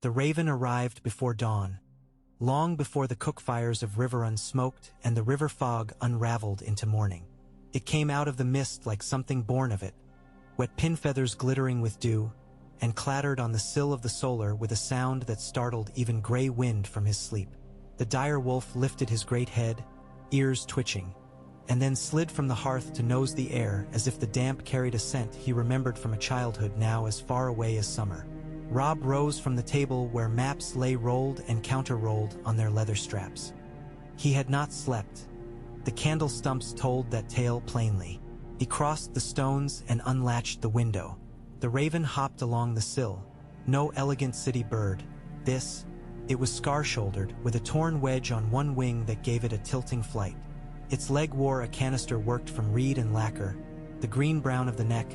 The raven arrived before dawn, long before the cook fires of Riverrun smoked and the river fog unraveled into morning. It came out of the mist like something born of it, wet pin feathers glittering with dew, and clattered on the sill of the solar with a sound that startled even Grey Wind from his sleep. The dire wolf lifted his great head, ears twitching, and then slid from the hearth to nose the air as if the damp carried a scent he remembered from a childhood now as far away as summer. Robb rose from the table where maps lay rolled and counter-rolled on their leather straps. He had not slept. The candle stumps told that tale plainly. He crossed the stones and unlatched the window. The raven hopped along the sill. No elegant city bird. It was scar-shouldered, with a torn wedge on one wing that gave it a tilting flight. Its leg wore a canister worked from reed and lacquer, the green-brown of the neck,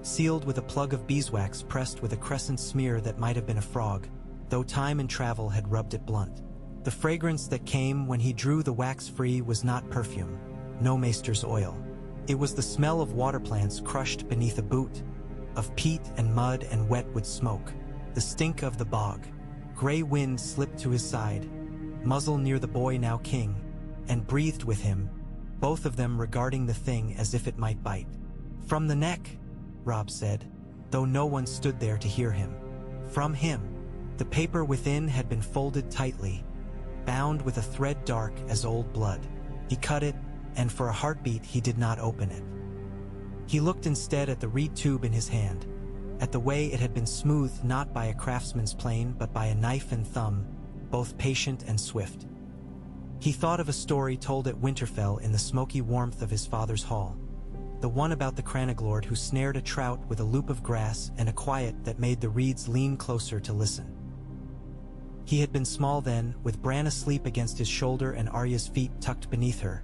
sealed with a plug of beeswax pressed with a crescent smear that might have been a frog, though time and travel had rubbed it blunt. The fragrance that came when he drew the wax free was not perfume, no maester's oil. It was the smell of water plants crushed beneath a boot, of peat and mud and wetwood smoke, the stink of the bog. Grey Wind slipped to his side, muzzle near the boy now king, and breathed with him, both of them regarding the thing as if it might bite. "From the neck," Robb said, though no one stood there to hear him. From him. The paper within had been folded tightly, bound with a thread dark as old blood. He cut it, and for a heartbeat he did not open it. He looked instead at the reed tube in his hand, at the way it had been smoothed not by a craftsman's plane but by a knife and thumb, both patient and swift. He thought of a story told at Winterfell in the smoky warmth of his father's hall, the one about the Cranaglord who snared a trout with a loop of grass and a quiet that made the reeds lean closer to listen. He had been small then, with Bran asleep against his shoulder and Arya's feet tucked beneath her,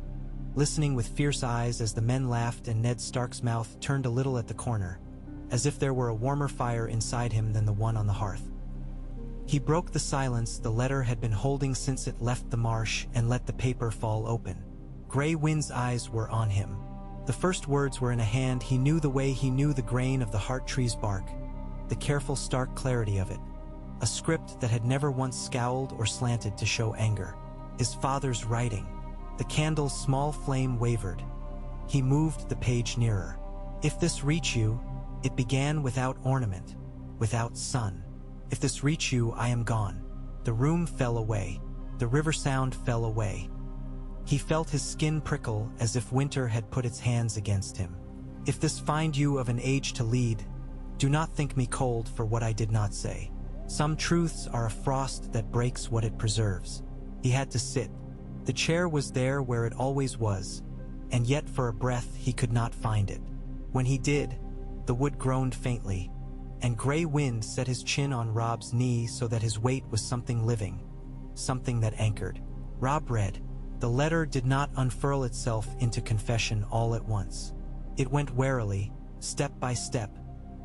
listening with fierce eyes as the men laughed and Ned Stark's mouth turned a little at the corner, as if there were a warmer fire inside him than the one on the hearth. He broke the silence the letter had been holding since it left the marsh and let the paper fall open. Grey Wind's eyes were on him. The first words were in a hand he knew the way he knew the grain of the heart tree's bark, the careful stark clarity of it, a script that had never once scowled or slanted to show anger. His father's writing. The candle's small flame wavered. He moved the page nearer. "If this reach you," it began without ornament, without sun. "If this reach you, I am gone." The room fell away. The river sound fell away. He felt his skin prickle as if winter had put its hands against him. "If this find you of an age to lead, do not think me cold for what I did not say. Some truths are a frost that breaks what it preserves." He had to sit. The chair was there where it always was, and yet for a breath he could not find it. When he did, the wood groaned faintly, and Grey Wind set his chin on Robb's knee so that his weight was something living, something that anchored. Robb read. The letter did not unfurl itself into confession all at once. It went warily, step by step,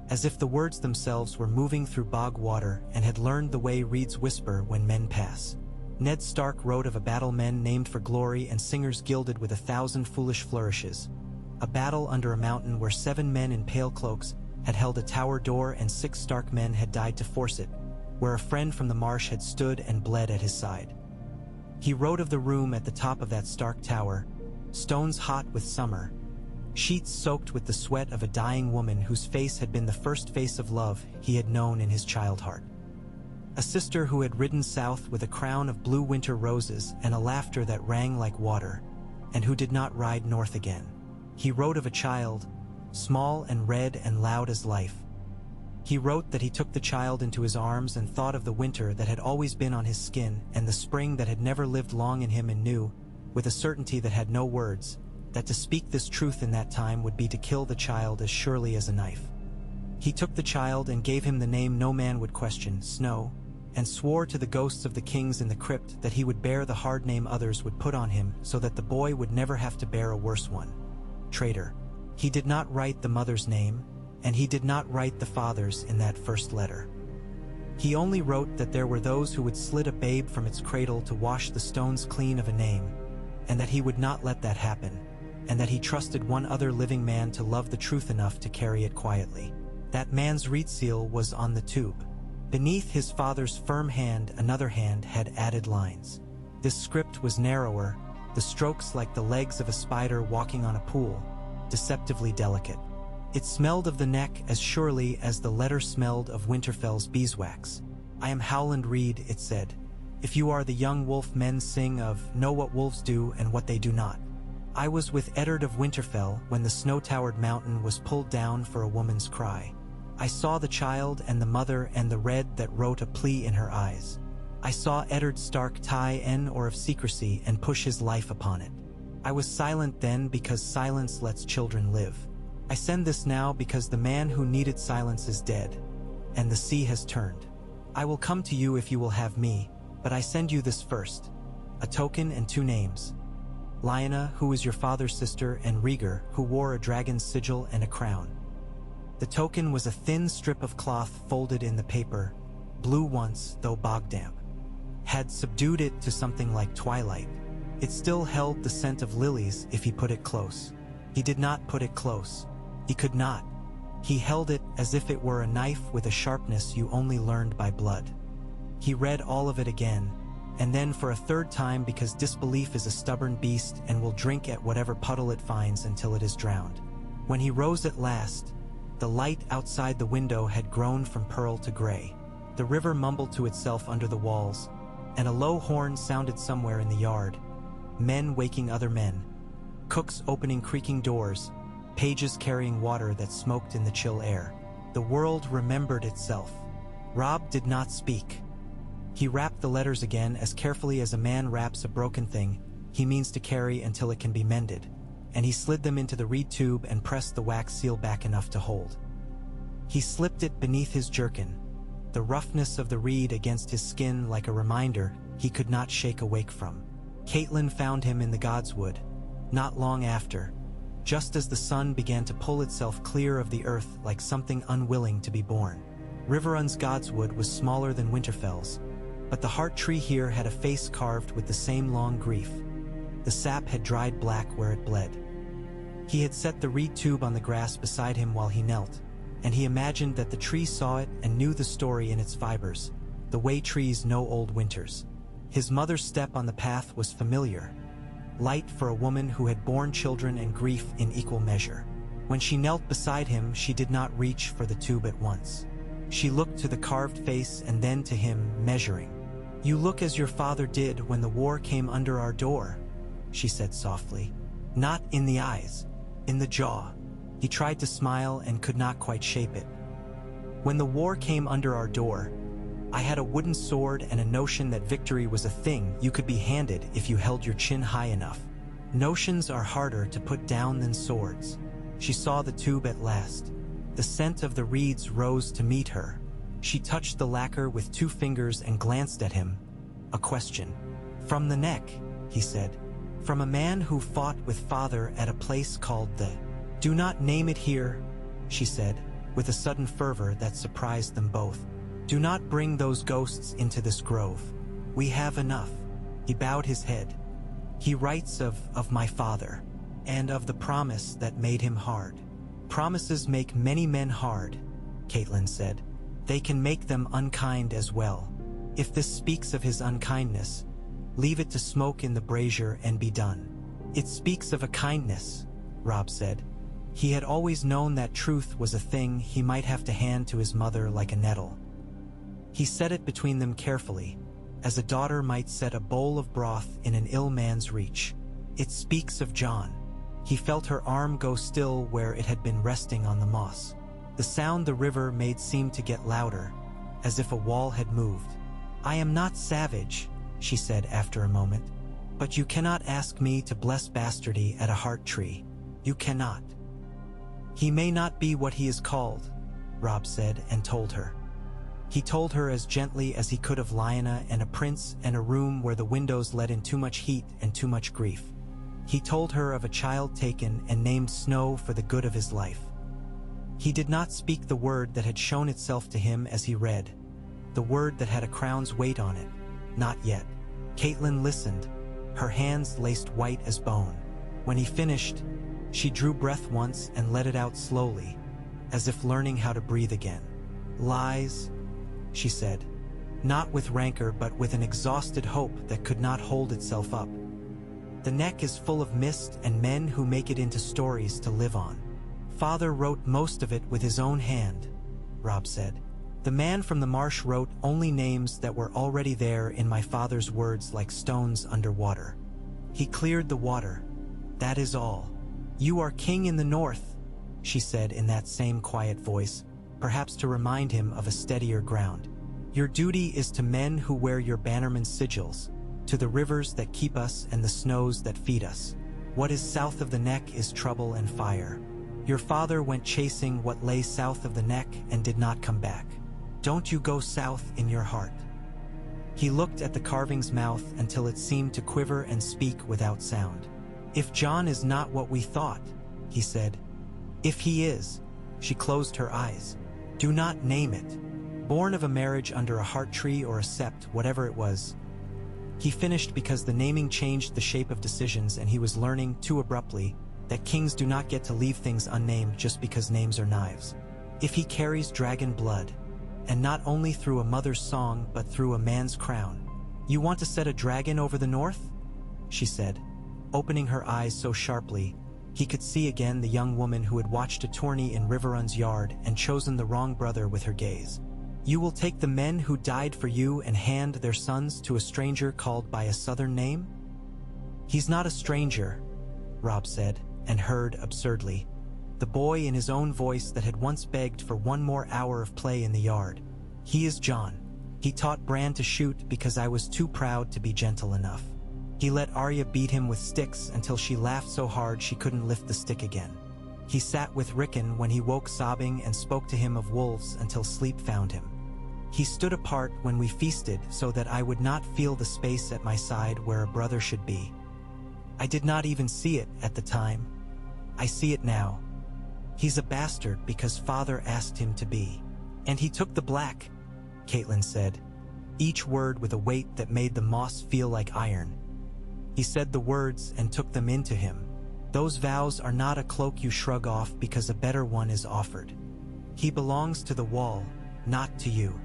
as if the words themselves were moving through bog water and had learned the way reeds whisper when men pass. Ned Stark wrote of a battle men named for glory and singers gilded with 1,000 foolish flourishes, a battle under a mountain where 7 men in pale cloaks had held a tower door and 6 Stark men had died to force it, where a friend from the marsh had stood and bled at his side. He wrote of the room at the top of that Stark tower, stones hot with summer, sheets soaked with the sweat of a dying woman whose face had been the first face of love he had known in his child heart. A sister who had ridden south with a crown of blue winter roses and a laughter that rang like water, and who did not ride north again. He wrote of a child, small and red and loud as life. He wrote that he took the child into his arms and thought of the winter that had always been on his skin and the spring that had never lived long in him, and knew, with a certainty that had no words, that to speak this truth in that time would be to kill the child as surely as a knife. He took the child and gave him the name no man would question, Snow, and swore to the ghosts of the kings in the crypt that he would bear the hard name others would put on him so that the boy would never have to bear a worse one. Traitor. He did not write the mother's name, and he did not write the father's in that first letter. He only wrote that there were those who would slit a babe from its cradle to wash the stones clean of a name, and that he would not let that happen, and that he trusted one other living man to love the truth enough to carry it quietly. That man's reed seal was on the tube. Beneath his father's firm hand, another hand had added lines. This script was narrower, the strokes like the legs of a spider walking on a pool, deceptively delicate. It smelled of the neck as surely as the letter smelled of Winterfell's beeswax. I am Howland Reed, it said. If you are the young wolf men sing of, know what wolves do and what they do not. I was with Eddard of Winterfell when the snow-towered mountain was pulled down for a woman's cry. I saw the child and the mother and the red that wrote a plea in her eyes. I saw Eddard Stark tie an oar of secrecy and push his life upon it. I was silent then because silence lets children live. I send this now because the man who needed silence is dead, and the sea has turned. I will come to you if you will have me, but I send you this first, a token and 2 names. Lyanna, who is your father's sister, and Rhaegar, who wore a dragon's sigil and a crown. The token was a thin strip of cloth folded in the paper, blue once, though bog-damp. Had subdued it to something like twilight. It still held the scent of lilies if he put it close. He did not put it close. He could not. He held it as if it were a knife with a sharpness you only learned by blood. He read all of it again, and then for a 3rd time because disbelief is a stubborn beast and will drink at whatever puddle it finds until it is drowned. When he rose at last, the light outside the window had grown from pearl to gray. The river mumbled to itself under the walls, and a low horn sounded somewhere in the yard. Men waking other men. Cooks opening creaking doors, pages carrying water that smoked in the chill air. The world remembered itself. Robb did not speak. He wrapped the letters again as carefully as a man wraps a broken thing he means to carry until it can be mended, and he slid them into the reed tube and pressed the wax seal back enough to hold. He slipped it beneath his jerkin, the roughness of the reed against his skin like a reminder he could not shake awake from. Catelyn found him in the Godswood, not long after, just as the sun began to pull itself clear of the earth like something unwilling to be born. Riverrun's Godswood was smaller than Winterfell's, but the heart tree here had a face carved with the same long grief. The sap had dried black where it bled. He had set the reed tube on the grass beside him while he knelt, and he imagined that the tree saw it and knew the story in its fibers, the way trees know old winters. His mother's step on the path was familiar, light for a woman who had borne children and grief in equal measure. When she knelt beside him, she did not reach for the tube at once. She looked to the carved face and then to him, measuring. "You look as your father did when the war came under our door," she said softly. "Not in the eyes, in the jaw." He tried to smile and could not quite shape it. "When the war came under our door, I had a wooden sword and a notion that victory was a thing you could be handed if you held your chin high enough. Notions are harder to put down than swords." She saw the tube at last. The scent of the reeds rose to meet her. She touched the lacquer with 2 fingers and glanced at him. A question. "From the neck," he said. "From a man who fought with father at a place called the—" "Do not name it here," she said, with a sudden fervor that surprised them both. "Do not bring those ghosts into this grove. We have enough." He bowed his head. "He writes of my father, and of the promise that made him hard." "Promises make many men hard," Catelyn said. "They can make them unkind as well. If this speaks of his unkindness, leave it to smoke in the brazier and be done." "It speaks of a kindness," Robb said. He had always known that truth was a thing he might have to hand to his mother like a nettle. He set it between them carefully, as a daughter might set a bowl of broth in an ill man's reach. "It speaks of Jon." He felt her arm go still where it had been resting on the moss. The sound the river made seemed to get louder, as if a wall had moved. "I am not savage," she said after a moment, "but you cannot ask me to bless bastardy at a heart tree. You cannot." "He may not be what he is called," Robb said and told her. He told her as gently as he could of Lyanna and a prince and a room where the windows let in too much heat and too much grief. He told her of a child taken and named Snow for the good of his life. He did not speak the word that had shown itself to him as he read, the word that had a crown's weight on it. Not yet. Catelyn listened, her hands laced white as bone. When he finished, she drew breath once and let it out slowly, as if learning how to breathe again. "Lies, she said, not with rancor but with an exhausted hope that could not hold itself up. The neck is full of mist and men who make it into stories to live on. Father wrote most of it with his own hand, Robb said. The man from the marsh wrote only names that were already there in my father's words like stones under water. He cleared the water. That is all. You are king in the north, she said in that same quiet voice, perhaps to remind him of a steadier ground. Your duty is to men who wear your bannerman's sigils, to the rivers that keep us and the snows that feed us. What is south of the neck is trouble and fire. Your father went chasing what lay south of the neck and did not come back. Don't you go south in your heart. He looked at the carving's mouth until it seemed to quiver and speak without sound. If John is not what we thought, he said. If he is, she closed her eyes. Do not name it. Born of a marriage under a heart tree or a sept, whatever it was. He finished because the naming changed the shape of decisions and he was learning, too abruptly, that kings do not get to leave things unnamed just because names are knives. If he carries dragon blood, and not only through a mother's song but through a man's crown. You want to set a dragon over the north? She said, opening her eyes so sharply, he could see again the young woman who had watched a tourney in Riverrun's yard and chosen the wrong brother with her gaze. You will take the men who died for you and hand their sons to a stranger called by a southern name? He's not a stranger, Robb said, and heard absurdly. The boy in his own voice that had once begged for one more hour of play in the yard. He is John. He taught Bran to shoot because I was too proud to be gentle enough. He let Arya beat him with sticks until she laughed so hard she couldn't lift the stick again. He sat with Rickon when he woke sobbing and spoke to him of wolves until sleep found him. He stood apart when we feasted so that I would not feel the space at my side where a brother should be. I did not even see it at the time. I see it now. He's a bastard because father asked him to be. And he took the black, Catelyn said, each word with a weight that made the moss feel like iron. He said the words and took them into him. Those vows are not a cloak you shrug off because a better one is offered. He belongs to the wall, not to you.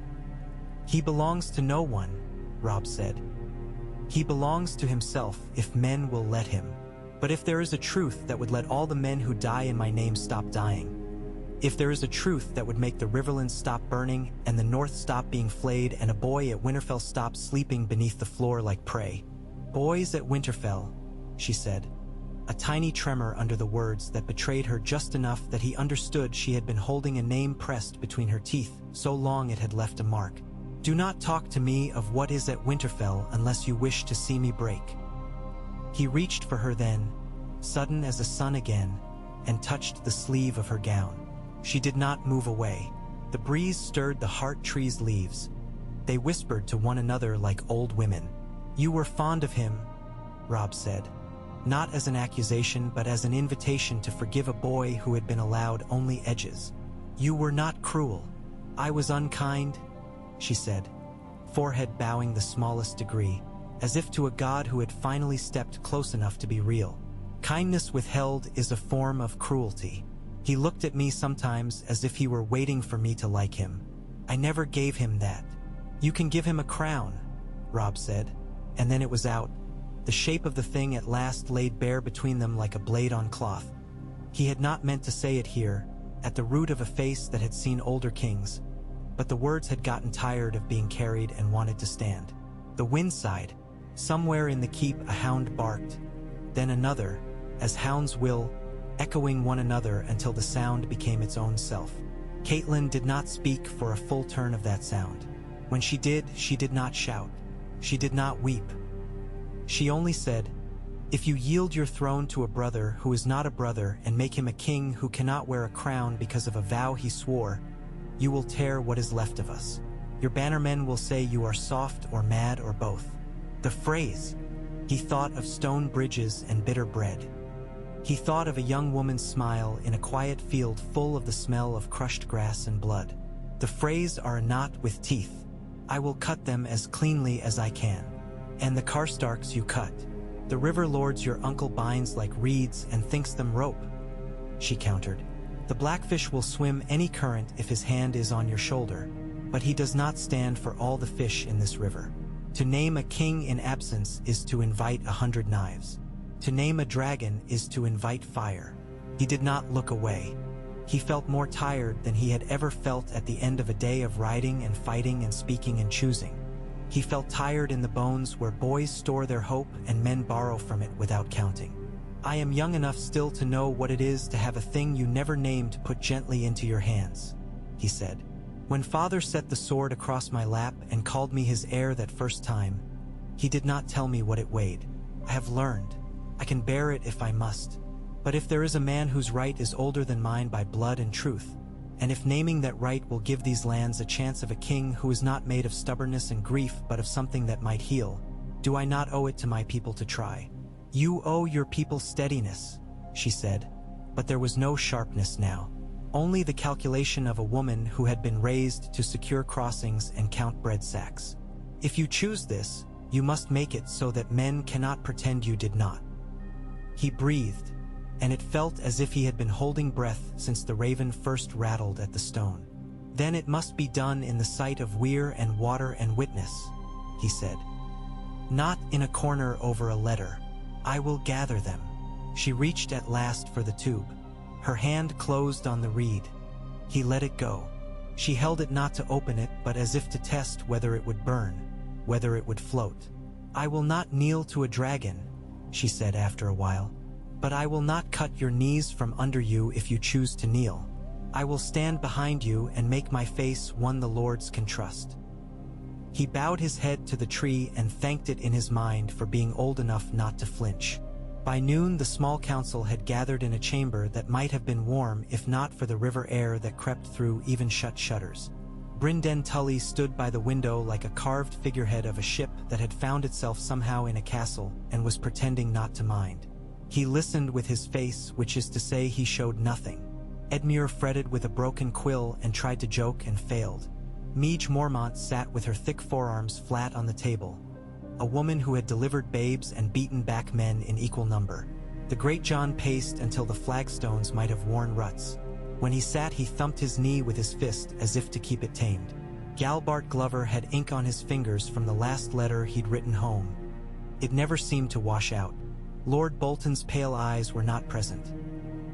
He belongs to no one, Robb said. He belongs to himself if men will let him. But if there is a truth that would let all the men who die in my name stop dying, if there is a truth that would make the Riverlands stop burning and the North stop being flayed and a boy at Winterfell stop sleeping beneath the floor like prey. Boys at Winterfell, she said, a tiny tremor under the words that betrayed her just enough that he understood she had been holding a name pressed between her teeth so long it had left a mark. Do not talk to me of what is at Winterfell unless you wish to see me break. He reached for her then, sudden as a sun again, and touched the sleeve of her gown. She did not move away. The breeze stirred the heart tree's leaves. They whispered to one another like old women. You were fond of him, Robb said, not as an accusation but as an invitation to forgive a boy who had been allowed only edges. You were not cruel. I was unkind, she said, forehead bowing the smallest degree, as if to a god who had finally stepped close enough to be real. Kindness withheld is a form of cruelty. He looked at me sometimes as if he were waiting for me to like him. I never gave him that. You can give him a crown, Robb said, and then it was out. The shape of the thing at last laid bare between them like a blade on cloth. He had not meant to say it here, at the root of a face that had seen older kings, but the words had gotten tired of being carried and wanted to stand. The wind sighed. Somewhere in the keep a hound barked, then another, as hounds will, echoing one another until the sound became its own self. Catelyn did not speak for a full turn of that sound. When she did not shout. She did not weep. She only said, if you yield your throne to a brother who is not a brother and make him a king who cannot wear a crown because of a vow he swore, you will tear what is left of us. Your bannermen will say you are soft or mad or both. The phrase, he thought of stone bridges and bitter bread. He thought of a young woman's smile in a quiet field full of the smell of crushed grass and blood. The phrase are a knot with teeth. I will cut them as cleanly as I can. And the Karstarks you cut. The river lords your uncle binds like reeds and thinks them rope, she countered. The blackfish will swim any current if his hand is on your shoulder. but he does not stand for all the fish in this river. To name a king in absence is to invite 100 knives. To name a dragon is to invite fire. He did not look away. He felt more tired than he had ever felt at the end of a day of riding and fighting and speaking and choosing. He felt tired in the bones where boys store their hope and men borrow from it without counting. I am young enough still to know what it is to have a thing you never named put gently into your hands, he said. When father set the sword across my lap and called me his heir that first time, he did not tell me what it weighed. I have learned. I can bear it if I must. But if there is a man whose right is older than mine by blood and truth, and if naming that right will give these lands a chance of a king who is not made of stubbornness and grief but of something that might heal, do I not owe it to my people to try? You owe your people steadiness, she said, but there was no sharpness now. Only the calculation of a woman who had been raised to secure crossings and count bread sacks. If you choose this, you must make it so that men cannot pretend you did not. He breathed, and it felt as if he had been holding breath since the raven first rattled at the stone. Then it must be done in the sight of weir and water and witness, he said. Not in a corner over a letter. I will gather them. She reached at last for the tube. Her hand closed on the reed. He let it go. She held it not to open it, but as if to test whether it would burn, whether it would float. I will not kneel to a dragon, she said after a while, but I will not cut your knees from under you if you choose to kneel. I will stand behind you and make my face one the Lord's can trust. He bowed his head to the tree and thanked it in his mind for being old enough not to flinch. By noon the small council had gathered in a chamber that might have been warm if not for the river air that crept through even shut shutters. Brynden Tully stood by the window like a carved figurehead of a ship that had found itself somehow in a castle and was pretending not to mind. He listened with his face, which is to say he showed nothing. Edmure fretted with a broken quill and tried to joke and failed. Midge Mormont sat with her thick forearms flat on the table, a woman who had delivered babes and beaten back men in equal number. The great John paced until the flagstones might have worn ruts. When he sat, he thumped his knee with his fist as if to keep it tamed. Galbart Glover had ink on his fingers from the last letter he'd written home. It never seemed to wash out. Lord Bolton's pale eyes were not present.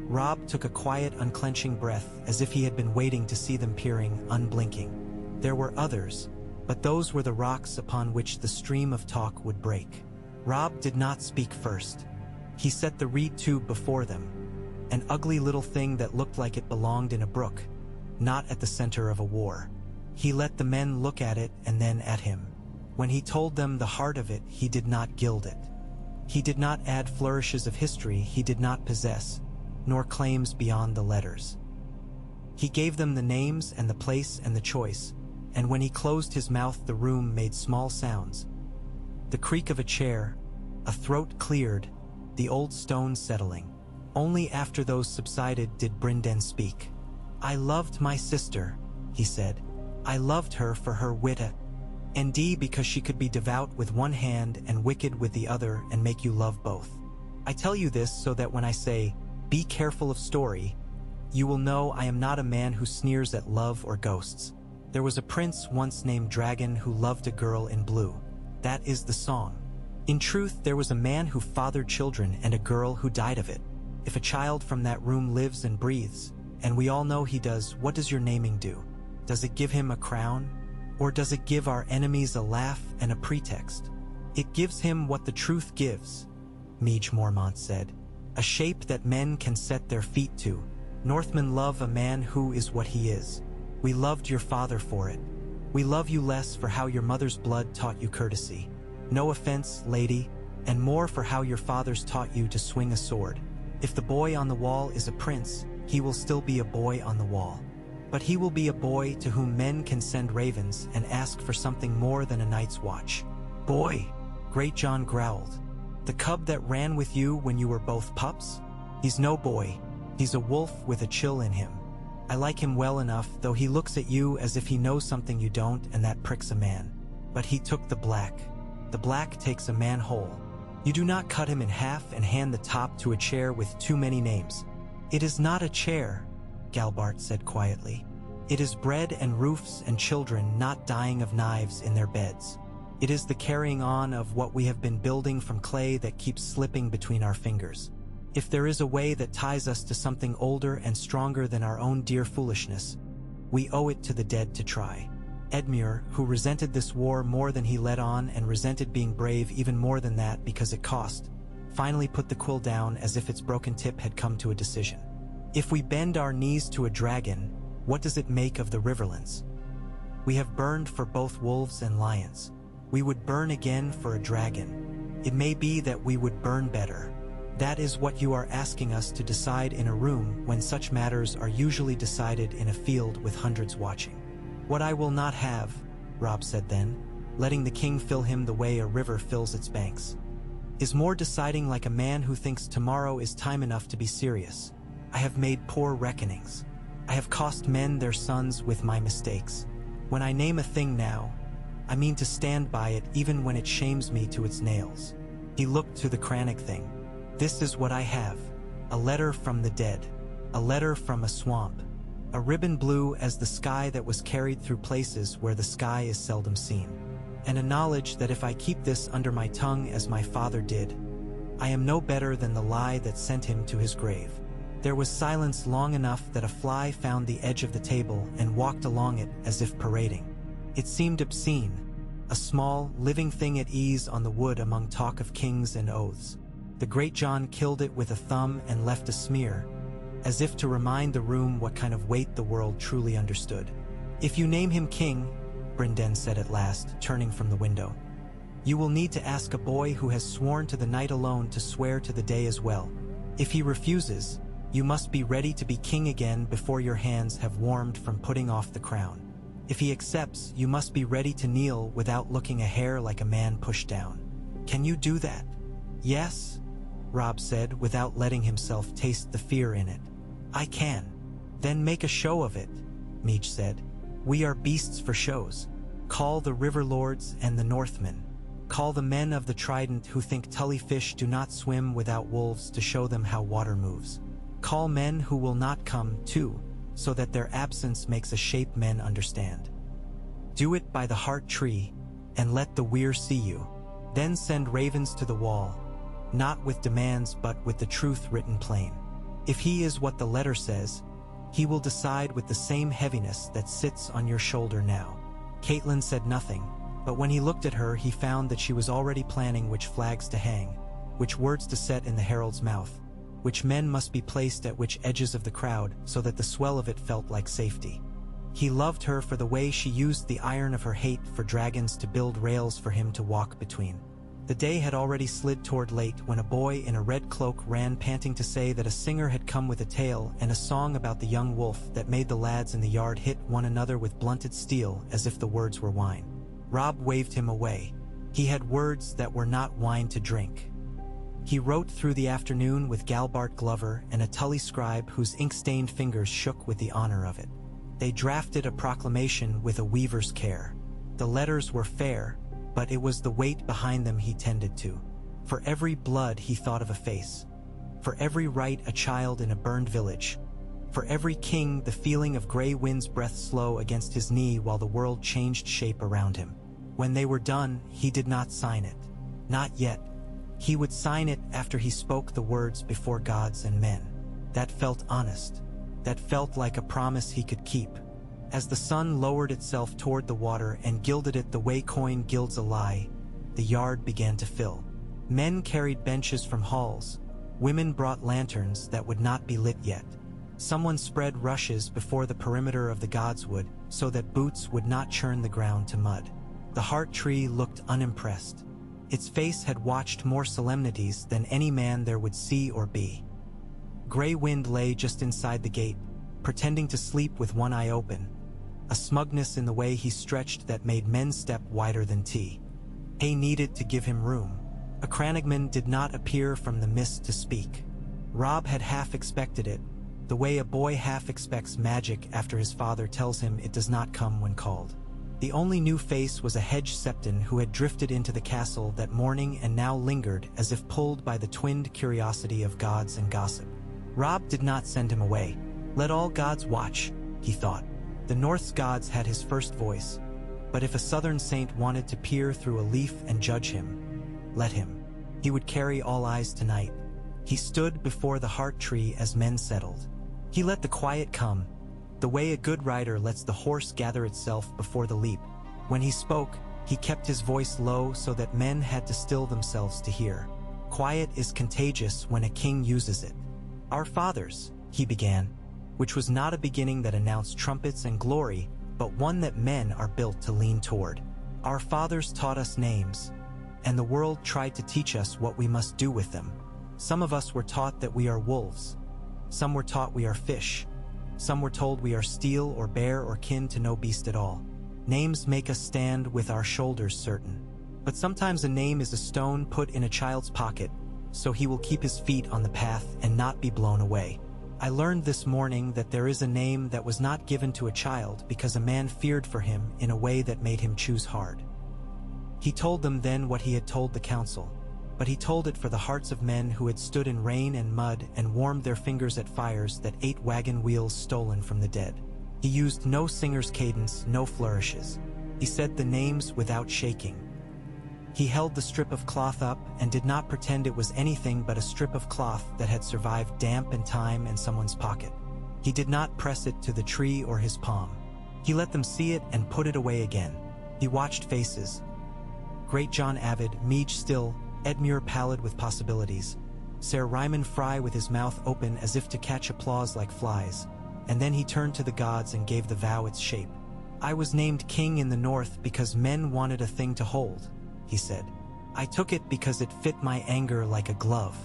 Robb took a quiet, unclenching breath as if he had been waiting to see them peering, unblinking. There were others, but those were the rocks upon which the stream of talk would break. Robb did not speak first. He set the reed tube before them, an ugly little thing that looked like it belonged in a brook, not at the center of a war. He let the men look at it and then at him. When he told them the heart of it, he did not gild it. He did not add flourishes of history he did not possess, nor claims beyond the letters. He gave them the names and the place and the choice, and when he closed his mouth the room made small sounds. The creak of a chair, a throat cleared, the old stones settling. Only after those subsided did Brynden speak. I loved my sister, he said. I loved her for her wit and because she could be devout with one hand and wicked with the other and make you love both. I tell you this so that when I say, be careful of story, you will know I am not a man who sneers at love or ghosts. There was a prince once named Dragon who loved a girl in blue. That is the song. In truth, there was a man who fathered children and a girl who died of it. If a child from that room lives and breathes, and we all know he does, what does your naming do? Does it give him a crown? Or does it give our enemies a laugh and a pretext? It gives him what the truth gives, Midge Mormont said. A shape that men can set their feet to. Northmen love a man who is what he is. We loved your father for it. We love you less for how your mother's blood taught you courtesy. No offense, lady, and more for how your fathers taught you to swing a sword. If the boy on the wall is a prince, he will still be a boy on the wall. But he will be a boy to whom men can send ravens and ask for something more than a night's watch. Boy, Great John growled. The cub that ran with you when you were both pups? He's no boy. He's a wolf with a chill in him. I like him well enough, though he looks at you as if he knows something you don't, and that pricks a man. But he took the black. The black takes a man whole. You do not cut him in half and hand the top to a chair with too many names. It is not a chair, Galbart said quietly. It is bread and roofs and children not dying of knives in their beds. It is the carrying on of what we have been building from clay that keeps slipping between our fingers. If there is a way that ties us to something older and stronger than our own dear foolishness, we owe it to the dead to try. Edmure, who resented this war more than he let on and resented being brave even more than that because it cost, finally put the quill down as if its broken tip had come to a decision. If we bend our knees to a dragon, what does it make of the Riverlands? We have burned for both wolves and lions. We would burn again for a dragon. It may be that we would burn better. That is what you are asking us to decide in a room when such matters are usually decided in a field with hundreds watching. What I will not have, Robb said then, letting the king fill him the way a river fills its banks, is more deciding like a man who thinks tomorrow is time enough to be serious. I have made poor reckonings. I have cost men their sons with my mistakes. When I name a thing now, I mean to stand by it even when it shames me to its nails. He looked to the Cranach thing. This is what I have. A letter from the dead. A letter from a swamp. A ribbon blue as the sky that was carried through places where the sky is seldom seen. And a knowledge that if I keep this under my tongue as my father did, I am no better than the lie that sent him to his grave. There was silence long enough that a fly found the edge of the table and walked along it as if parading. It seemed obscene, a small, living thing at ease on the wood among talk of kings and oaths. The great John killed it with a thumb and left a smear, as if to remind the room what kind of weight the world truly understood. If you name him king, Brynden said at last, turning from the window, you will need to ask a boy who has sworn to the night alone to swear to the day as well. If he refuses, you must be ready to be king again before your hands have warmed from putting off the crown. If he accepts, you must be ready to kneel without looking a hair like a man pushed down. Can you do that? Yes, Robb said, without letting himself taste the fear in it. I can. Then make a show of it, Meech said. We are beasts for shows. Call the river lords and the Northmen. Call the men of the Trident who think Tully fish do not swim without wolves to show them how water moves. Call men who will not come, too, so that their absence makes a shape men understand. Do it by the heart tree, and let the weir see you. Then send ravens to the wall, not with demands but with the truth written plain. If he is what the letter says, he will decide with the same heaviness that sits on your shoulder now. Caitlin said nothing, but when he looked at her he found that she was already planning which flags to hang, which words to set in the herald's mouth, which men must be placed at which edges of the crowd so that the swell of it felt like safety. He loved her for the way she used the iron of her hate for dragons to build rails for him to walk between. The day had already slid toward late when a boy in a red cloak ran panting to say that a singer had come with a tale and a song about the young wolf that made the lads in the yard hit one another with blunted steel as if the words were wine. Robb waved him away. He had words that were not wine to drink. He wrote through the afternoon with Galbart Glover and a Tully scribe whose ink-stained fingers shook with the honor of it. They drafted a proclamation with a weaver's care. The letters were fair, but it was the weight behind them he tended to. For every blood he thought of a face. For every right a child in a burned village. For every king the feeling of gray wind's breath slow against his knee while the world changed shape around him. When they were done, he did not sign it. Not yet. He would sign it after he spoke the words before gods and men. That felt honest. That felt like a promise he could keep. As the sun lowered itself toward the water and gilded it the way coin gilds a lie, the yard began to fill. Men carried benches from halls. Women brought lanterns that would not be lit yet. Someone spread rushes before the perimeter of the godswood so that boots would not churn the ground to mud. The heart tree looked unimpressed. Its face had watched more solemnities than any man there would see or be. Gray wind lay just inside the gate, pretending to sleep with one eye open, a smugness in the way he stretched that made men step wider than tea. Hay needed to give him room. A Cranagman did not appear from the mist to speak. Robb had half expected it, the way a boy half expects magic after his father tells him it does not come when called. The only new face was a hedge septon who had drifted into the castle that morning and now lingered as if pulled by the twinned curiosity of gods and gossip. Robb did not send him away. Let all gods watch, he thought. The North's gods had his first voice, but if a southern saint wanted to peer through a leaf and judge him, let him. He would carry all eyes tonight. He stood before the heart tree as men settled. He let the quiet come, the way a good rider lets the horse gather itself before the leap. When he spoke, he kept his voice low so that men had to still themselves to hear. Quiet is contagious when a king uses it. Our fathers, he began, which was not a beginning that announced trumpets and glory, but one that men are built to lean toward. Our fathers taught us names, and the world tried to teach us what we must do with them. Some of us were taught that we are wolves. Some were taught we are fish. Some were told we are steel or bear or kin to no beast at all. Names make us stand with our shoulders certain. But sometimes a name is a stone put in a child's pocket, so he will keep his feet on the path and not be blown away. I learned this morning that there is a name that was not given to a child because a man feared for him in a way that made him choose hard. He told them then what he had told the council, but he told it for the hearts of men who had stood in rain and mud and warmed their fingers at fires that ate wagon wheels stolen from the dead. He used no singer's cadence, no flourishes. He said the names without shaking. He held the strip of cloth up and did not pretend it was anything but a strip of cloth that had survived damp and time in someone's pocket. He did not press it to the tree or his palm. He let them see it and put it away again. He watched faces. Great John avid, Meej still, Edmure pallid with possibilities, Sir Ryman Fry with his mouth open as if to catch applause like flies, and then he turned to the gods and gave the vow its shape. I was named king in the north because men wanted a thing to hold, he said. I took it because it fit my anger like a glove.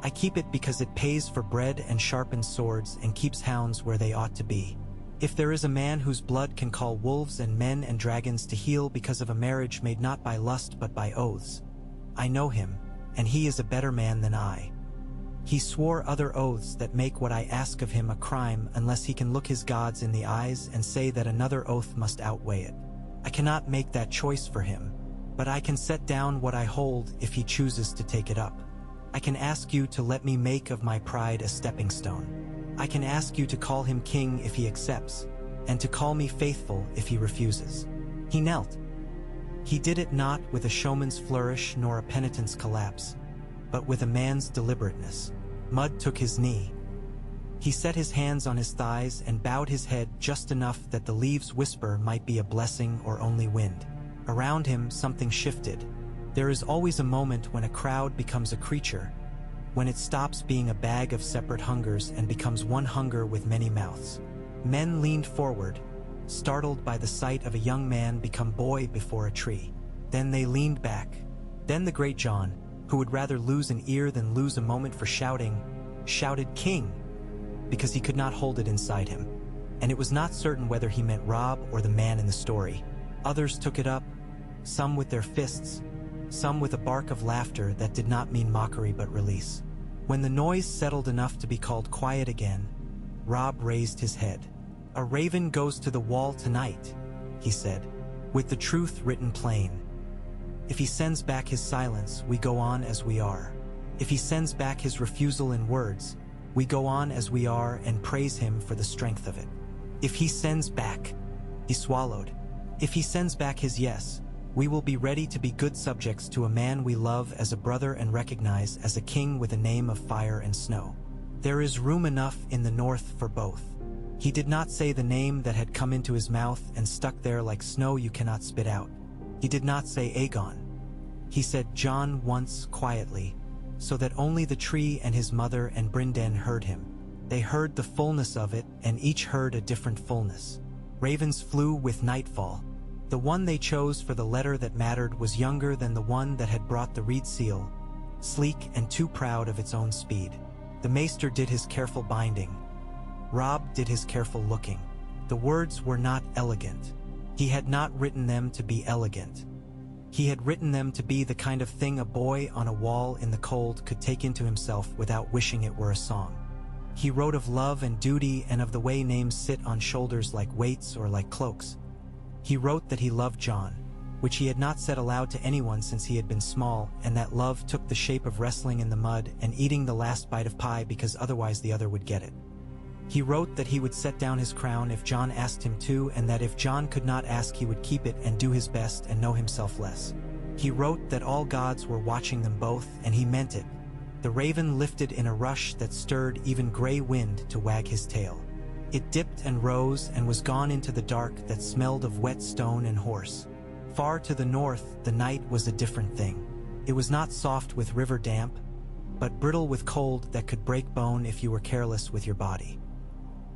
I keep it because it pays for bread and sharpens swords and keeps hounds where they ought to be. If there is a man whose blood can call wolves and men and dragons to heel because of a marriage made not by lust but by oaths, I know him, and he is a better man than I. He swore other oaths that make what I ask of him a crime unless he can look his gods in the eyes and say that another oath must outweigh it. I cannot make that choice for him, but I can set down what I hold if he chooses to take it up. I can ask you to let me make of my pride a stepping stone. I can ask you to call him king if he accepts, and to call me faithful if he refuses. He knelt. He did it not with a showman's flourish nor a penitent's collapse, but with a man's deliberateness. Mud took his knee. He set his hands on his thighs and bowed his head just enough that the leaves' whisper might be a blessing or only wind. Around him, something shifted. There is always a moment when a crowd becomes a creature, when it stops being a bag of separate hungers and becomes one hunger with many mouths. Men leaned forward, startled by the sight of a young man become boy before a tree. Then they leaned back. Then the great John, who would rather lose an ear than lose a moment for shouting, shouted "King!" because he could not hold it inside him. And it was not certain whether he meant Robb or the man in the story. Others took it up, some with their fists, some with a bark of laughter that did not mean mockery but release. When the noise settled enough to be called quiet again, Robb raised his head. A raven goes to the wall tonight, he said, with the truth written plain. If he sends back his silence, we go on as we are. If he sends back his refusal in words, we go on as we are and praise him for the strength of it. If he sends back, he swallowed. If he sends back his yes, we will be ready to be good subjects to a man we love as a brother and recognize as a king with a name of fire and snow. There is room enough in the north for both. He did not say the name that had come into his mouth and stuck there like snow you cannot spit out. He did not say Aegon. He said John once quietly, so that only the tree and his mother and Brynden heard him. They heard the fullness of it, and each heard a different fullness. Ravens flew with nightfall. The one they chose for the letter that mattered was younger than the one that had brought the reed seal, sleek and too proud of its own speed. The maester did his careful binding. Robb did his careful looking. The words were not elegant. He had not written them to be elegant. He had written them to be the kind of thing a boy on a wall in the cold could take into himself without wishing it were a song. He wrote of love and duty and of the way names sit on shoulders like weights or like cloaks. He wrote that he loved John, which he had not said aloud to anyone since he had been small, and that love took the shape of wrestling in the mud and eating the last bite of pie because otherwise the other would get it. He wrote that he would set down his crown if John asked him to, and that if John could not ask, he would keep it and do his best and know himself less. He wrote that all gods were watching them both, and he meant it. The raven lifted in a rush that stirred even gray wind to wag his tail. It dipped and rose and was gone into the dark that smelled of wet stone and horse. Far to the north, the night was a different thing. It was not soft with river damp, but brittle with cold that could break bone if you were careless with your body.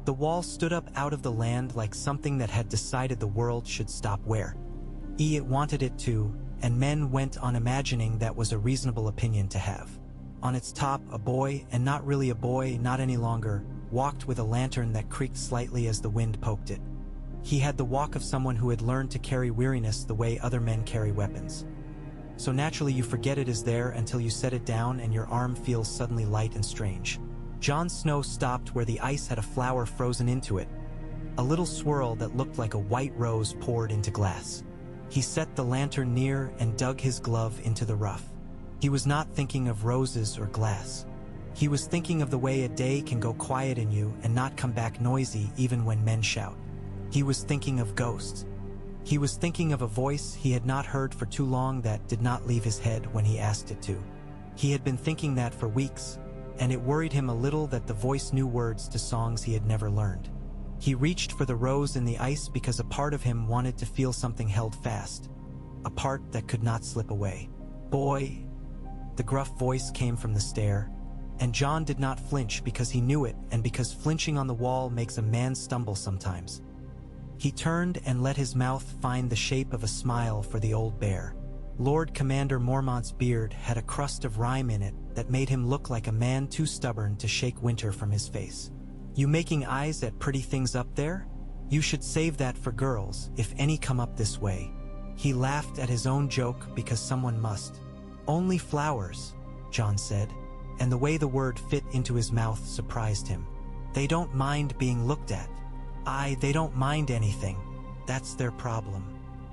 The wall stood up out of the land like something that had decided the world should stop where it wanted it to, and men went on imagining that was a reasonable opinion to have. On its top, a boy, and not really a boy, not any longer, walked with a lantern that creaked slightly as the wind poked it. He had the walk of someone who had learned to carry weariness the way other men carry weapons. So naturally you forget it is there until you set it down and your arm feels suddenly light and strange. Jon Snow stopped where the ice had a flower frozen into it, a little swirl that looked like a white rose poured into glass. He set the lantern near and dug his glove into the rough. He was not thinking of roses or glass. He was thinking of the way a day can go quiet in you and not come back noisy even when men shout. He was thinking of ghosts. He was thinking of a voice he had not heard for too long that did not leave his head when he asked it to. He had been thinking that for weeks, and it worried him a little that the voice knew words to songs he had never learned. He reached for the rose in the ice because a part of him wanted to feel something held fast, a part that could not slip away. "Boy," the gruff voice came from the stair, and Jon did not flinch because he knew it and because flinching on the wall makes a man stumble sometimes. He turned and let his mouth find the shape of a smile for the old bear. Lord Commander Mormont's beard had a crust of rime in it that made him look like a man too stubborn to shake winter from his face. "You making eyes at pretty things up there? You should save that for girls, if any come up this way." He laughed at his own joke because someone must. "Only flowers," Jon said, and the way the word fit into his mouth surprised him. "They don't mind being looked at." They don't mind anything. That's their problem."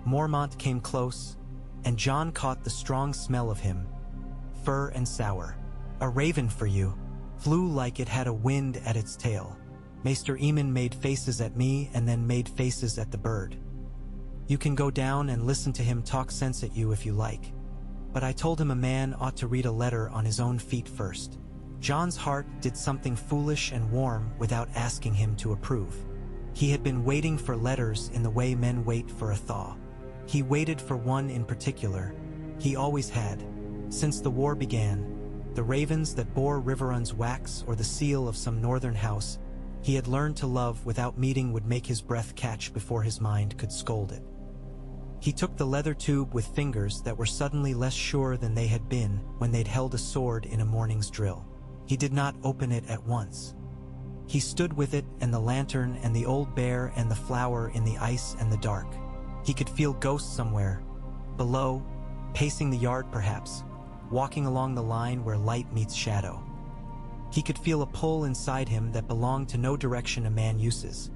Mormont came close, and Jon caught the strong smell of him, fur and sour. "A raven for you. Flew like it had a wind at its tail." Maester Eamon made faces at me and then made faces at the bird. "You can go down and listen to him talk sense at you if you like. But I told him a man ought to read a letter on his own feet first." Jon's heart did something foolish and warm without asking him to approve. He had been waiting for letters in the way men wait for a thaw. He waited for one in particular. He always had. Since the war began, the ravens that bore Riverrun's wax or the seal of some northern house he had learned to love without meeting would make his breath catch before his mind could scold it. He took the leather tube with fingers that were suddenly less sure than they had been when they'd held a sword in a morning's drill. He did not open it at once. He stood with it and the lantern and the old bear and the flower in the ice and the dark. He could feel ghosts somewhere, below, pacing the yard perhaps, walking along the line where light meets shadow. He could feel a pull inside him that belonged to no direction a man uses.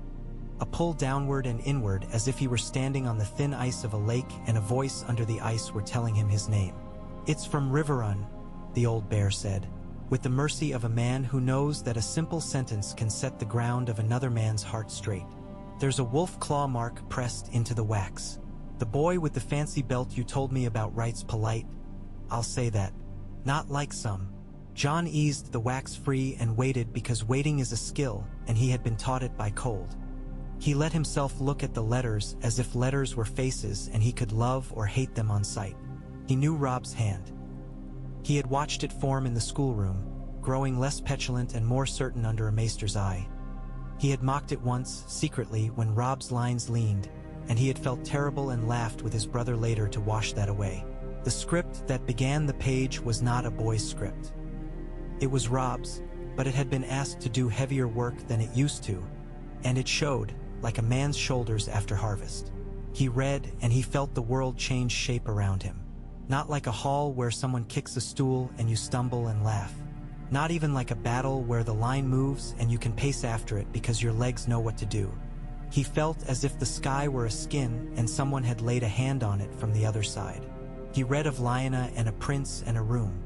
A pull downward and inward as if he were standing on the thin ice of a lake and a voice under the ice were telling him his name. "It's from Riverrun," the old bear said, with the mercy of a man who knows that a simple sentence can set the ground of another man's heart straight. "There's a wolf claw mark pressed into the wax. The boy with the fancy belt you told me about writes polite. I'll say that. Not like some." Jon eased the wax free and waited because waiting is a skill, and he had been taught it by cold. He let himself look at the letters as if letters were faces and he could love or hate them on sight. He knew Robb's hand. He had watched it form in the schoolroom, growing less petulant and more certain under a maester's eye. He had mocked it once, secretly, when Robb's lines leaned, and he had felt terrible and laughed with his brother later to wash that away. The script that began the page was not a boy's script. It was Robb's, but it had been asked to do heavier work than it used to, and it showed, like a man's shoulders after harvest. He read, and he felt the world change shape around him. Not like a hall where someone kicks a stool and you stumble and laugh. Not even like a battle where the line moves and you can pace after it because your legs know what to do. He felt as if the sky were a skin and someone had laid a hand on it from the other side. He read of Lyanna and a prince and a room.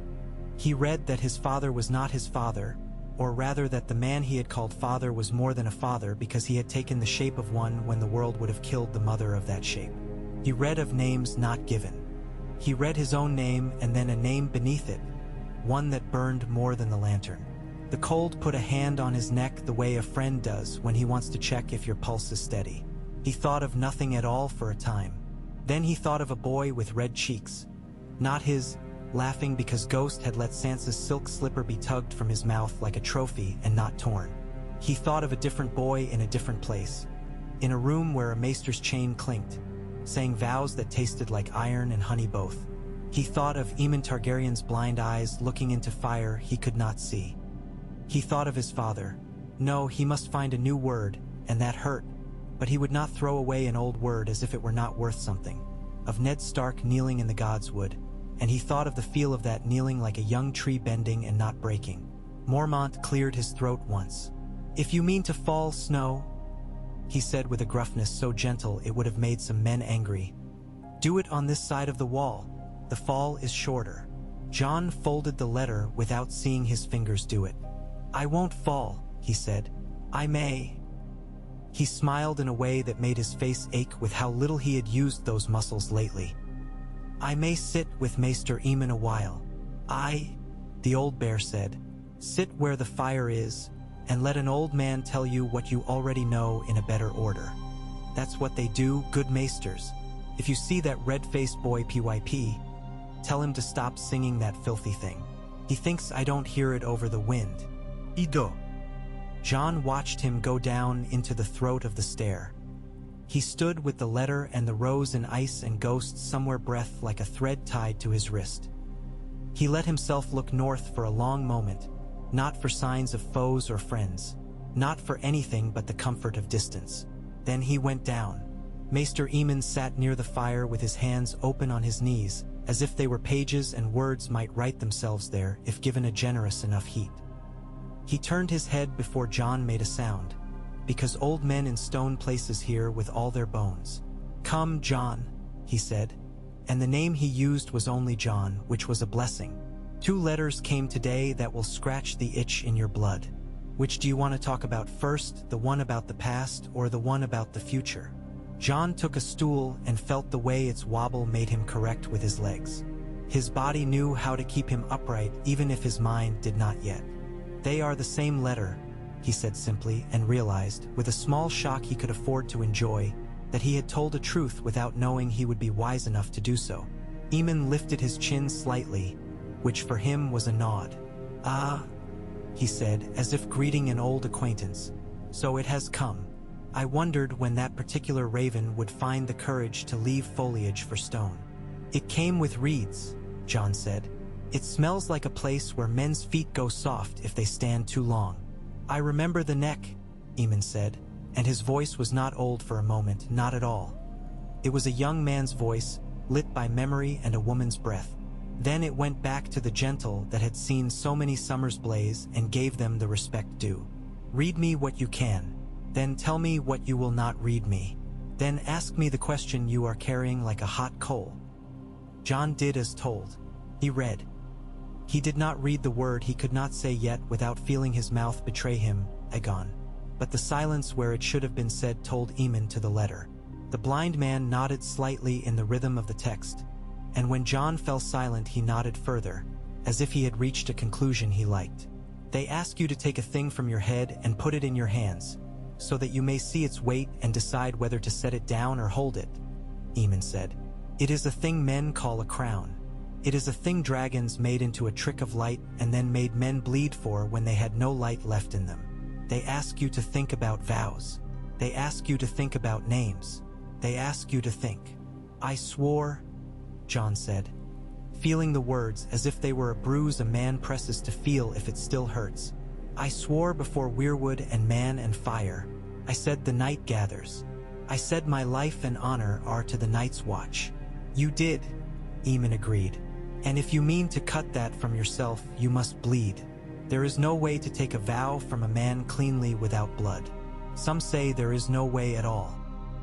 He read that his father was not his father, or rather that the man he had called father was more than a father because he had taken the shape of one when the world would have killed the mother of that shape. He read of names not given. He read his own name and then a name beneath it, one that burned more than the lantern. The cold put a hand on his neck the way a friend does when he wants to check if your pulse is steady. He thought of nothing at all for a time. Then he thought of a boy with red cheeks. Not his, laughing because Ghost had let Sansa's silk slipper be tugged from his mouth like a trophy and not torn. He thought of a different boy in a different place, in a room where a maester's chain clinked, saying vows that tasted like iron and honey both. He thought of Aemon Targaryen's blind eyes looking into fire he could not see. He thought of his father. No, he must find a new word, and that hurt, but he would not throw away an old word as if it were not worth something. Of Ned Stark kneeling in the Godswood, and he thought of the feel of that kneeling like a young tree bending and not breaking. Mormont cleared his throat once. "If you mean to fall, Snow," he said with a gruffness so gentle it would have made some men angry, "do it on this side of the wall. The fall is shorter." Jon folded the letter without seeing his fingers do it. "I won't fall," he said. "I may." He smiled in a way that made his face ache with how little he had used those muscles lately. "I may sit with Maester Aemon a while." The old bear said, "sit where the fire is, and let an old man tell you what you already know in a better order. That's what they do, good maesters. If you see that red-faced boy PYP, tell him to stop singing that filthy thing. He thinks I don't hear it over the wind." Ido. Jon watched him go down into the throat of the stair. He stood with the letter and the rose and ice and Ghost somewhere breath like a thread tied to his wrist. He let himself look north for a long moment, not for signs of foes or friends, not for anything but the comfort of distance. Then he went down. Maester Aemon sat near the fire with his hands open on his knees, as if they were pages and words might write themselves there if given a generous enough heat. He turned his head before Jon made a sound, because old men in stone places here with all their bones. "Come, Jon," he said, and the name he used was only Jon, which was a blessing. "2 letters came today that will scratch the itch in your blood. Which do you want to talk about first, the one about the past or the one about the future?" Jon took a stool and felt the way its wobble made him correct with his legs. His body knew how to keep him upright even if his mind did not yet. "They are the same letter," he said simply, and realized, with a small shock he could afford to enjoy, that he had told a truth without knowing he would be wise enough to do so. Aemon lifted his chin slightly, which for him was a nod. "Ah," he said, as if greeting an old acquaintance. "So it has come. I wondered when that particular raven would find the courage to leave foliage for stone." "It came with reeds," Jon said. "It smells like a place where men's feet go soft if they stand too long." "I remember the neck," Aemon said, and his voice was not old for a moment, not at all. It was a young man's voice, lit by memory and a woman's breath. Then it went back to the gentle that had seen so many summers blaze and gave them the respect due. "Read me what you can, then tell me what you will not read me. Then ask me the question you are carrying like a hot coal." Jon did as told. He read. He did not read the word he could not say yet without feeling his mouth betray him, Aegon. But the silence where it should have been said told Aemon to the letter. The blind man nodded slightly in the rhythm of the text, and when Jon fell silent he nodded further, as if he had reached a conclusion he liked. "They ask you to take a thing from your head and put it in your hands, so that you may see its weight and decide whether to set it down or hold it," Aemon said. "It is a thing men call a crown. It is a thing dragons made into a trick of light and then made men bleed for when they had no light left in them. They ask you to think about vows. They ask you to think about names. They ask you to think." "I swore," Jon said, feeling the words as if they were a bruise a man presses to feel if it still hurts. "I swore before weirwood and man and fire. I said the night gathers. I said my life and honor are to the night's watch." "You did," Aemon agreed. "And if you mean to cut that from yourself, you must bleed. There is no way to take a vow from a man cleanly without blood. Some say there is no way at all.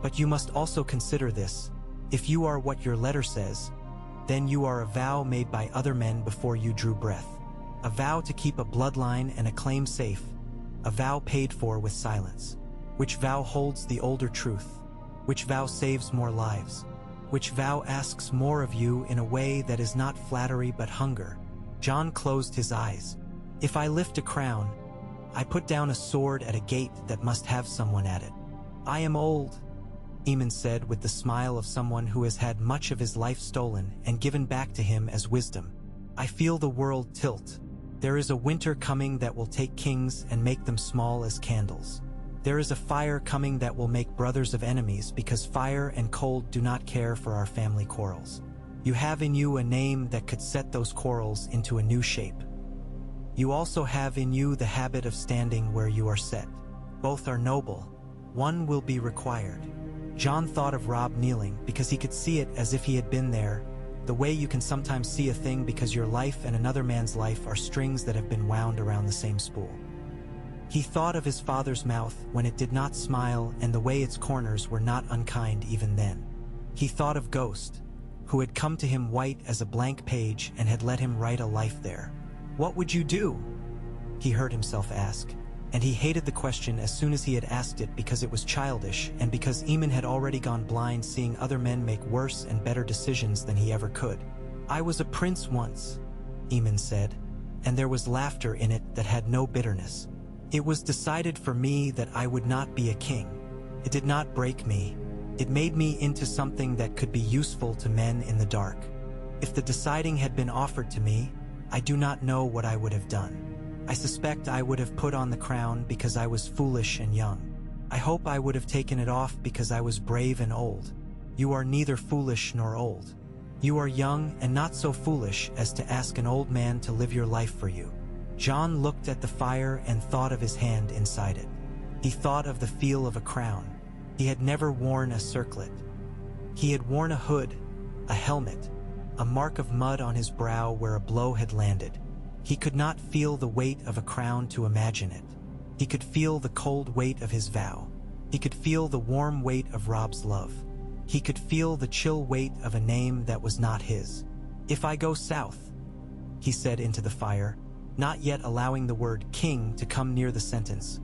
But you must also consider this. If you are what your letter says, then you are a vow made by other men before you drew breath. A vow to keep a bloodline and a claim safe. A vow paid for with silence. Which vow holds the older truth? Which vow saves more lives? Which vow asks more of you in a way that is not flattery but hunger? Jon closed his eyes. If I lift a crown, I put down a sword at a gate that must have someone at it. I am old, Eamon said with the smile of someone who has had much of his life stolen and given back to him as wisdom. I feel the world tilt. There is a winter coming that will take kings and make them small as candles. There is a fire coming that will make brothers of enemies because fire and cold do not care for our family quarrels. You have in you a name that could set those quarrels into a new shape. You also have in you the habit of standing where you are set. Both are noble. One will be required. Jon thought of Robb kneeling because he could see it as if he had been there, the way you can sometimes see a thing because your life and another man's life are strings that have been wound around the same spool. He thought of his father's mouth when it did not smile and the way its corners were not unkind even then. He thought of Ghost, who had come to him white as a blank page and had let him write a life there. What would you do? He heard himself ask, and he hated the question as soon as he had asked it because it was childish and because Eamon had already gone blind seeing other men make worse and better decisions than he ever could. I was a prince once, Eamon said, and there was laughter in it that had no bitterness. It was decided for me that I would not be a king. It did not break me. It made me into something that could be useful to men in the dark. If the deciding had been offered to me, I do not know what I would have done. I suspect I would have put on the crown because I was foolish and young. I hope I would have taken it off because I was brave and old. You are neither foolish nor old. You are young and not so foolish as to ask an old man to live your life for you. Jon looked at the fire and thought of his hand inside it. He thought of the feel of a crown. He had never worn a circlet. He had worn a hood, a helmet, a mark of mud on his brow where a blow had landed. He could not feel the weight of a crown to imagine it. He could feel the cold weight of his vow. He could feel the warm weight of Robb's love. He could feel the chill weight of a name that was not his. If I go south, he said into the fire, not yet allowing the word king to come near the sentence.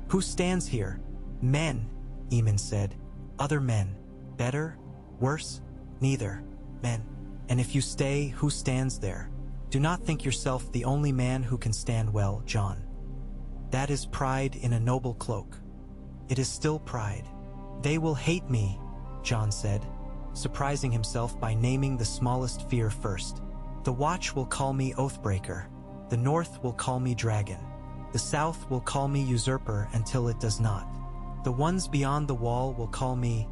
Who stands here? Men, Eamon said. Other men. Better? Worse? Neither. Men. And if you stay, who stands there? Do not think yourself the only man who can stand well, Jon. That is pride in a noble cloak. It is still pride. They will hate me, Jon said, surprising himself by naming the smallest fear first. The Watch will call me Oathbreaker. The North will call me Dragon. The South will call me Usurper until it does not. The ones beyond the wall will call me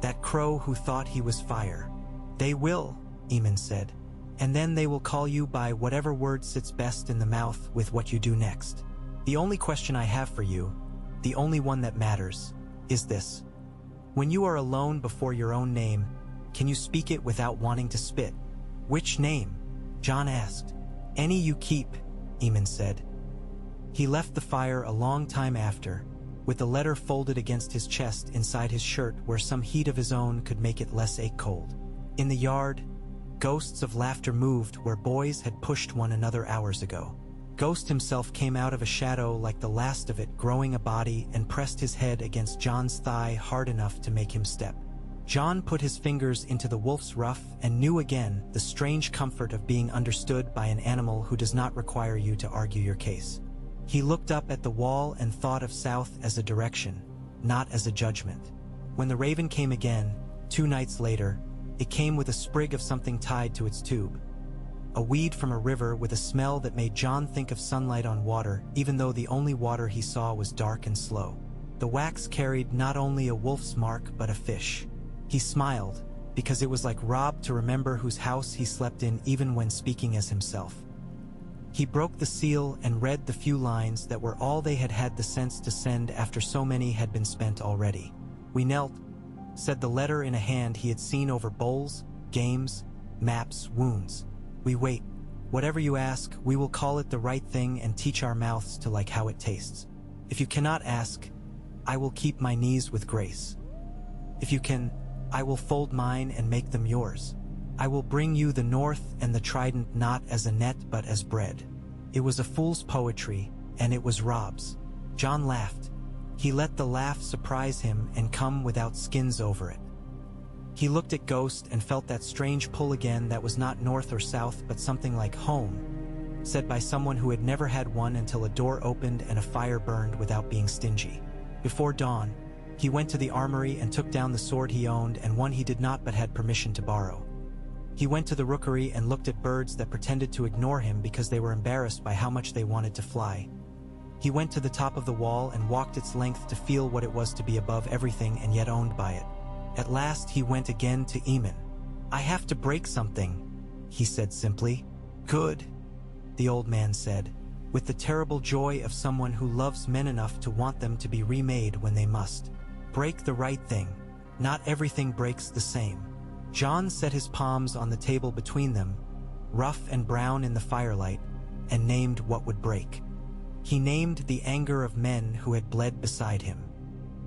that crow who thought he was fire. They will, Eamon said. And then they will call you by whatever word sits best in the mouth with what you do next. The only question I have for you, the only one that matters, is this. When you are alone before your own name, can you speak it without wanting to spit? Which name? Jon asked. Any you keep, Eamon said. He left the fire a long time after, with the letter folded against his chest inside his shirt where some heat of his own could make it less ache cold. In the yard, ghosts of laughter moved where boys had pushed one another hours ago. Ghost himself came out of a shadow like the last of it, growing a body, and pressed his head against Jon's thigh hard enough to make him step. Jon put his fingers into the wolf's ruff and knew again the strange comfort of being understood by an animal who does not require you to argue your case. He looked up at the wall and thought of south as a direction, not as a judgment. When the raven came again, 2 nights later, it came with a sprig of something tied to its tube. A weed from a river with a smell that made Jon think of sunlight on water, even though the only water he saw was dark and slow. The wax carried not only a wolf's mark but a fish. He smiled, because it was like Robb to remember whose house he slept in even when speaking as himself. He broke the seal and read the few lines that were all they had had the sense to send after so many had been spent already. We knelt, said the letter in a hand he had seen over bowls, games, maps, wounds. We wait. Whatever you ask, we will call it the right thing and teach our mouths to like how it tastes. If you cannot ask, I will keep my knees with grace. If you can, I will fold mine and make them yours. I will bring you the north and the trident not as a net but as bread. It was a fool's poetry, and it was Robb's. John laughed. He let the laugh surprise him and come without skins over it. He looked at Ghost and felt that strange pull again that was not north or south but something like home, said by someone who had never had one until a door opened and a fire burned without being stingy. Before dawn, he went to the armory and took down the sword he owned and one he did not but had permission to borrow. He went to the rookery and looked at birds that pretended to ignore him because they were embarrassed by how much they wanted to fly. He went to the top of the wall and walked its length to feel what it was to be above everything and yet owned by it. At last he went again to Eamon. "I have to break something," he said simply. "Good," the old man said, with the terrible joy of someone who loves men enough to want them to be remade when they must. "Break the right thing. Not everything breaks the same." John set his palms on the table between them, rough and brown in the firelight, and named what would break. He named the anger of men who had bled beside him.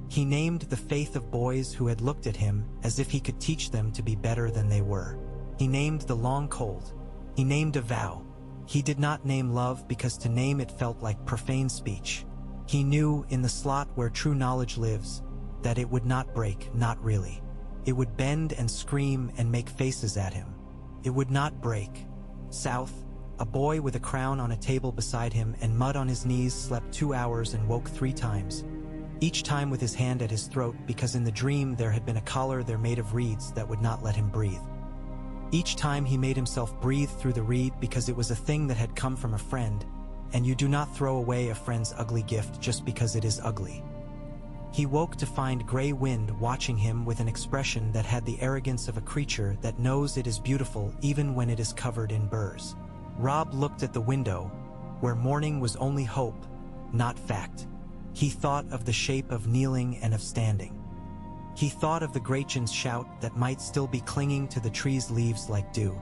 He named the faith of boys who had looked at him as if he could teach them to be better than they were. He named the long cold. He named a vow. He did not name love because to name it felt like profane speech. He knew, in the slot where true knowledge lives, that it would not break, not really. It would bend and scream and make faces at him. It would not break. South, a boy with a crown on a table beside him and mud on his knees slept 2 hours and woke 3 times. Each time with his hand at his throat because in the dream there had been a collar there made of reeds that would not let him breathe. Each time he made himself breathe through the reed because it was a thing that had come from a friend, and you do not throw away a friend's ugly gift just because it is ugly. He woke to find gray wind watching him with an expression that had the arrogance of a creature that knows it is beautiful even when it is covered in burrs. Robb looked at the window, where morning was only hope, not fact. He thought of the shape of kneeling and of standing. He thought of the Gretchen's shout that might still be clinging to the tree's leaves like dew.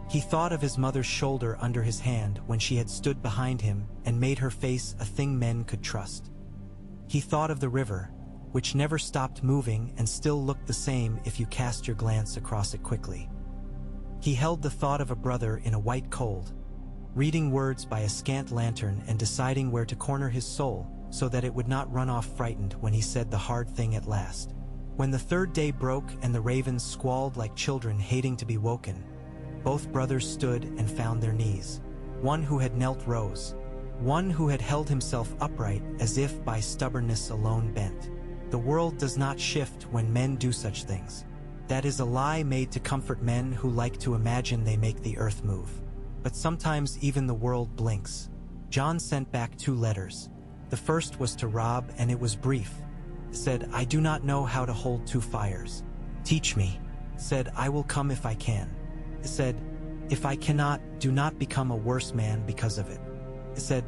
He thought of his mother's shoulder under his hand when she had stood behind him and made her face a thing men could trust. He thought of the river, which never stopped moving and still looked the same if you cast your glance across it quickly. He held the thought of a brother in a white cold, reading words by a scant lantern and deciding where to corner his soul so that it would not run off frightened when he said the hard thing at last. When the third day broke and the ravens squalled like children hating to be woken, both brothers stood and found their knees. One who had knelt rose. One who had held himself upright as if by stubbornness alone bent. The world does not shift when men do such things. That is a lie made to comfort men who like to imagine they make the earth move. But sometimes even the world blinks. John sent back 2 letters. The first was to Robb and it was brief. Said, "I do not know how to hold 2 fires. Teach me." Said, "I will come if I can." Said, "If I cannot, do not become a worse man because of it." Said,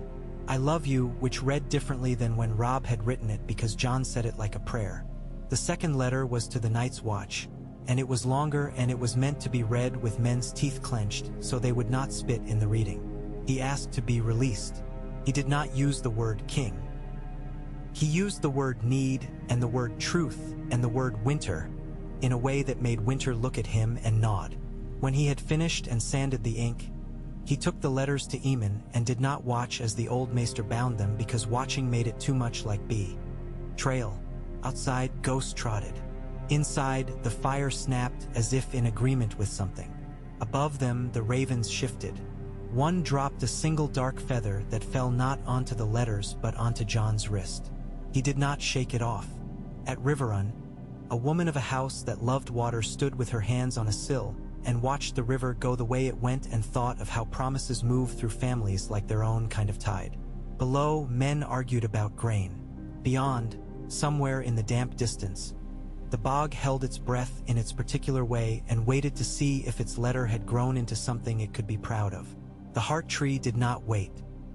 "I love you," which read differently than when Robb had written it because John said it like a prayer. The second letter was to the Night's Watch, and it was longer and it was meant to be read with men's teeth clenched so they would not spit in the reading. He asked to be released. He did not use the word king. He used the word need and the word truth and the word winter in a way that made Winter look at him and nod. When he had finished and sanded the ink, he took the letters to Eamon and did not watch as the old maester bound them because watching made it too much like trail. Outside, Ghost trotted. Inside, the fire snapped as if in agreement with something. Above them, the ravens shifted. One dropped a single dark feather that fell not onto the letters but onto John's wrist. He did not shake it off. At Riverrun, a woman of a house that loved water stood with her hands on a sill and watched the river go the way it went and thought of how promises move through families like their own kind of tide. Below, men argued about grain. Beyond, somewhere in the damp distance, the bog held its breath in its particular way and waited to see if its letter had grown into something it could be proud of. The heart tree did not wait.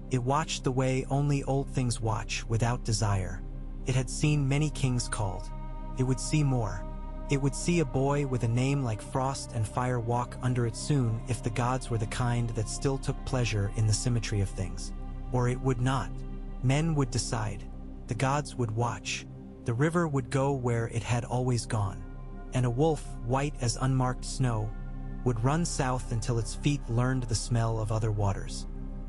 It watched the way only old things watch, without desire. It had seen many kings called. It would see more. It would see a boy with a name like Frost and Fire walk under it soon if the gods were the kind that still took pleasure in the symmetry of things. Or it would not. Men would decide. The gods would watch. The river would go where it had always gone. And a wolf, white as unmarked snow, would run south until its feet learned the smell of other waters.